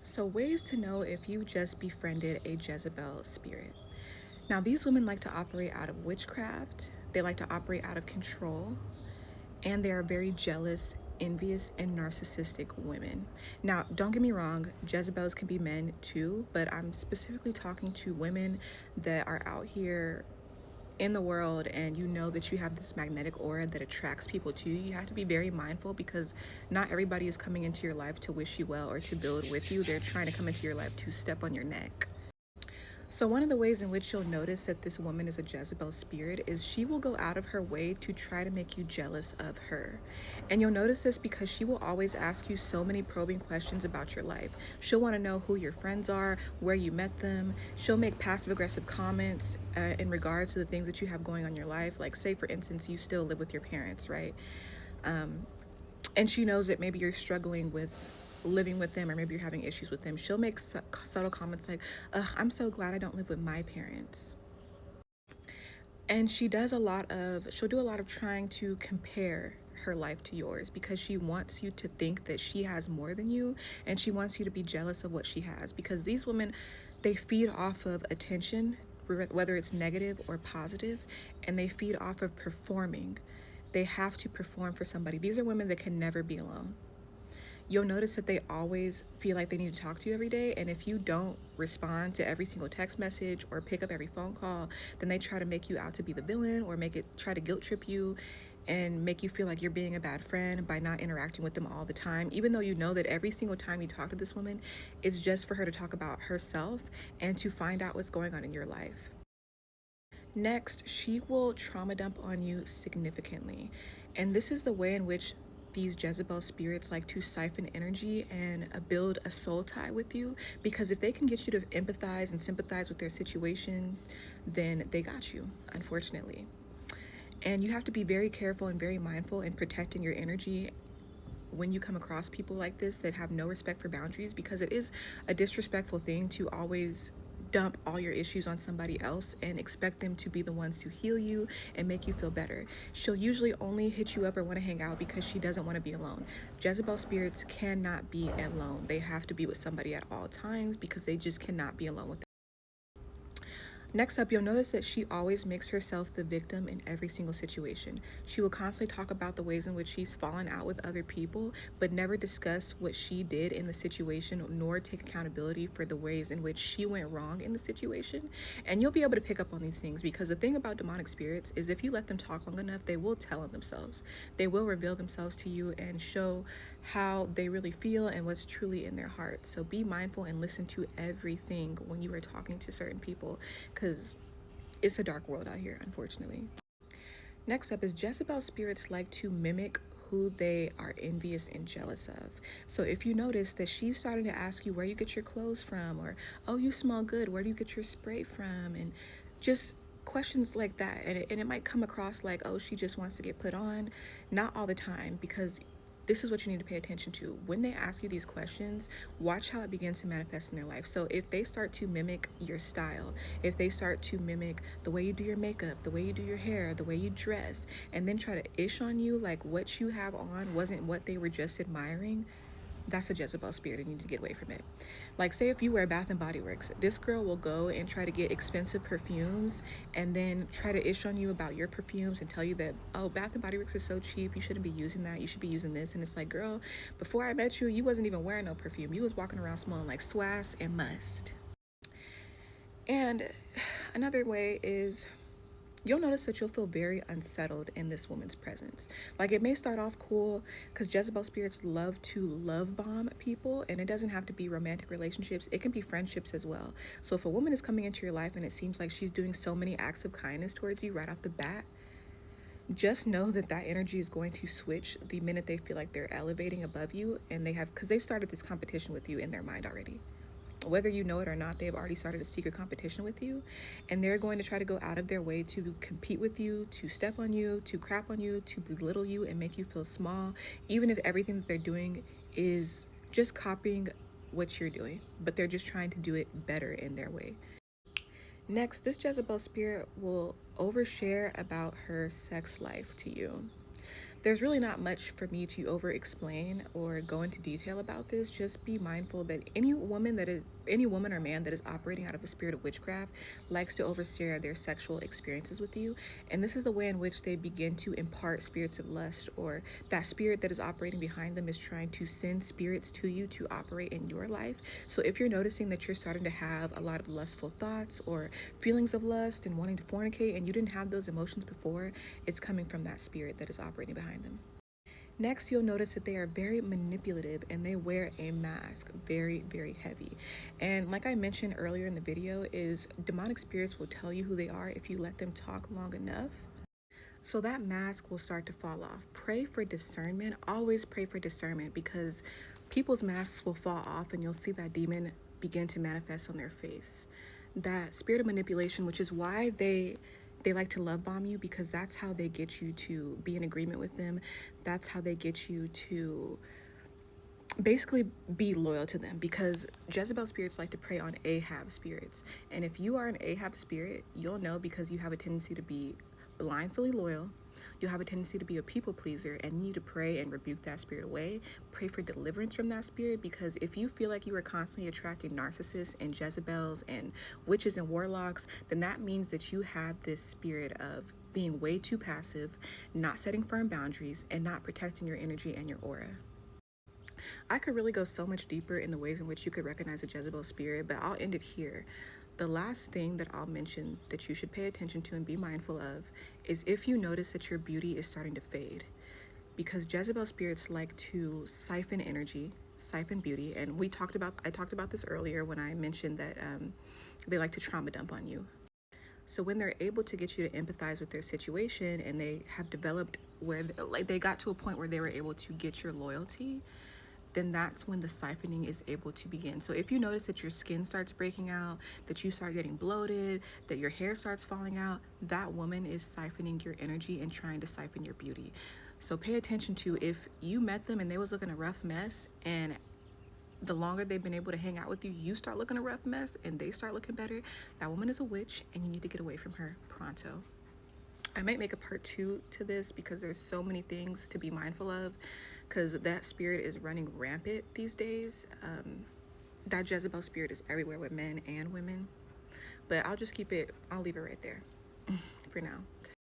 So, ways to know if you just befriended a Jezebel spirit. Now, these women like to operate out of witchcraft, they like to operate out of control, and they are very jealous, envious, and narcissistic women. Now, don't get me wrong, Jezebels can be men too, but I'm specifically talking to women that are out here in the world and you know that you have this magnetic aura that attracts people to you. You have to be very mindful because not everybody is coming into your life to wish you well or to build with you. They're trying to come into your life to step on your neck. So, one of the ways in which you'll notice that this woman is a Jezebel spirit is she will go out of her way to try to make you jealous of her. And you'll notice this because she will always ask you so many probing questions about your life. She'll want to know who your friends are, where you met them. She'll make passive aggressive comments in regards to the things that you have going on in your life. Like, say, for instance, you still live with your parents, right? And she knows that maybe you're struggling with living with them or maybe you're having issues with them. She'll make subtle comments like, I'm so glad I don't live with my parents. And she'll do a lot of trying to compare her life to yours because she wants you to think that she has more than you and she wants you to be jealous of what she has because these women, they feed off of attention, whether it's negative or positive, and they feed off of performing. They have to perform for somebody. These are women that can never be alone. You'll notice that they always feel like they need to talk to you every day. And if you don't respond to every single text message or pick up every phone call, then they try to make you out to be the villain or try to guilt trip you and make you feel like you're being a bad friend by not interacting with them all the time, even though you know that every single time you talk to this woman is just for her to talk about herself and to find out what's going on in your life. Next, she will trauma dump on you significantly. And this is the way in which these Jezebel spirits like to siphon energy and build a soul tie with you. Because if they can get you to empathize and sympathize with their situation, then they got you, unfortunately. And you have to be very careful and very mindful in protecting your energy when you come across people like this that have no respect for boundaries, because it is a disrespectful thing to always dump all your issues on somebody else and expect them to be the ones to heal you and make you feel better. She'll usually only hit you up or want to hang out because she doesn't want to be alone. Jezebel spirits cannot be alone. They have to be with somebody at all times because they just cannot be alone with them. Next up, you'll notice that she always makes herself the victim in every single situation. She will constantly talk about the ways in which she's fallen out with other people, but never discuss what she did in the situation, nor take accountability for the ways in which she went wrong in the situation. And you'll be able to pick up on these things because the thing about demonic spirits is if you let them talk long enough, they will tell on themselves. They will reveal themselves to you and show how they really feel and what's truly in their heart. So be mindful and listen to everything when you are talking to certain people because it's a dark world out here, unfortunately. Next up is Jezebel spirits like to mimic who they are envious and jealous of. So if you notice that she's starting to ask you where you get your clothes from, or, oh, you smell good, where do you get your spray from? And just questions like that. And it might come across like, oh, she just wants to get put on. Not all the time, because this is what you need to pay attention to. When they ask you these questions, watch how it begins to manifest in their life. So if they start to mimic your style, if they start to mimic the way you do your makeup, the way you do your hair, the way you dress, and then try to ish on you like what you have on wasn't what they were just admiring, that's a Jezebel spirit and you need to get away from it. Like, say if you wear Bath and Body Works, this girl will go and try to get expensive perfumes and then try to ish on you about your perfumes and tell you that, oh, Bath and Body Works is so cheap, you shouldn't be using that, you should be using this. And it's like, girl, before I met you, you wasn't even wearing no perfume. You was walking around smelling like swass and must. And another way is you'll notice that you'll feel very unsettled in this woman's presence. Like, it may start off cool because Jezebel spirits love to love bomb people, and it doesn't have to be romantic relationships, it can be friendships as well. So if a woman is coming into your life and it seems like she's doing so many acts of kindness towards you right off the bat, just know that that energy is going to switch the minute they feel like they're elevating above you, and because they started this competition with you in their mind already. Whether you know it or not, they've already started a secret competition with you, and they're going to try to go out of their way to compete with you, to step on you, to crap on you, to belittle you and make you feel small, even if everything that they're doing is just copying what you're doing, but they're just trying to do it better in their way. Next, this Jezebel spirit will overshare about her sex life to you. There's really not much for me to over explain or go into detail about this. Just be mindful that any woman or man that is operating out of a spirit of witchcraft likes to overshare their sexual experiences with you. And this is the way in which they begin to impart spirits of lust, or that spirit that is operating behind them is trying to send spirits to you to operate in your life. So if you're noticing that you're starting to have a lot of lustful thoughts or feelings of lust and wanting to fornicate, and you didn't have those emotions before, it's coming from that spirit that is operating behind them. Next, you'll notice that they are very manipulative and they wear a mask, very, very heavy. And like I mentioned earlier in the video, is demonic spirits will tell you who they are if you let them talk long enough. So that mask will start to fall off. Pray for discernment. Always pray for discernment, because people's masks will fall off and you'll see that demon begin to manifest on their face. That spirit of manipulation, which is why they like to love bomb you, because that's how they get you to be in agreement with them. That's how they get you to basically be loyal to them, because Jezebel spirits like to prey on Ahab spirits. And if you are an Ahab spirit, you'll know, because you have a tendency to be blindly loyal. You'll have a tendency to be a people pleaser, and you need to pray and rebuke that spirit away. Pray for deliverance from that spirit, because if you feel like you are constantly attracting narcissists and Jezebels and witches and warlocks, then that means that you have this spirit of being way too passive, not setting firm boundaries, and not protecting your energy and your aura. I could really go so much deeper in the ways in which you could recognize a Jezebel spirit, but I'll end it here. The last thing that I'll mention that you should pay attention to and be mindful of is if you notice that your beauty is starting to fade. Because Jezebel spirits like to siphon energy, siphon beauty, and I talked about this earlier when I mentioned that they like to trauma dump on you. So when they're able to get you to empathize with their situation, and they have developed where like they got to a point where they were able to get your loyalty, then that's when the siphoning is able to begin. So if you notice that your skin starts breaking out, that you start getting bloated, that your hair starts falling out, that woman is siphoning your energy and trying to siphon your beauty. So pay attention to, if you met them and they was looking a rough mess, and the longer they've been able to hang out with you, you start looking a rough mess and they start looking better, that woman is a witch and you need to get away from her pronto. I might make a part 2 to this, because there's so many things to be mindful of, because that spirit is running rampant these days. That Jezebel spirit is everywhere with men and women. But I'll leave it right there for now.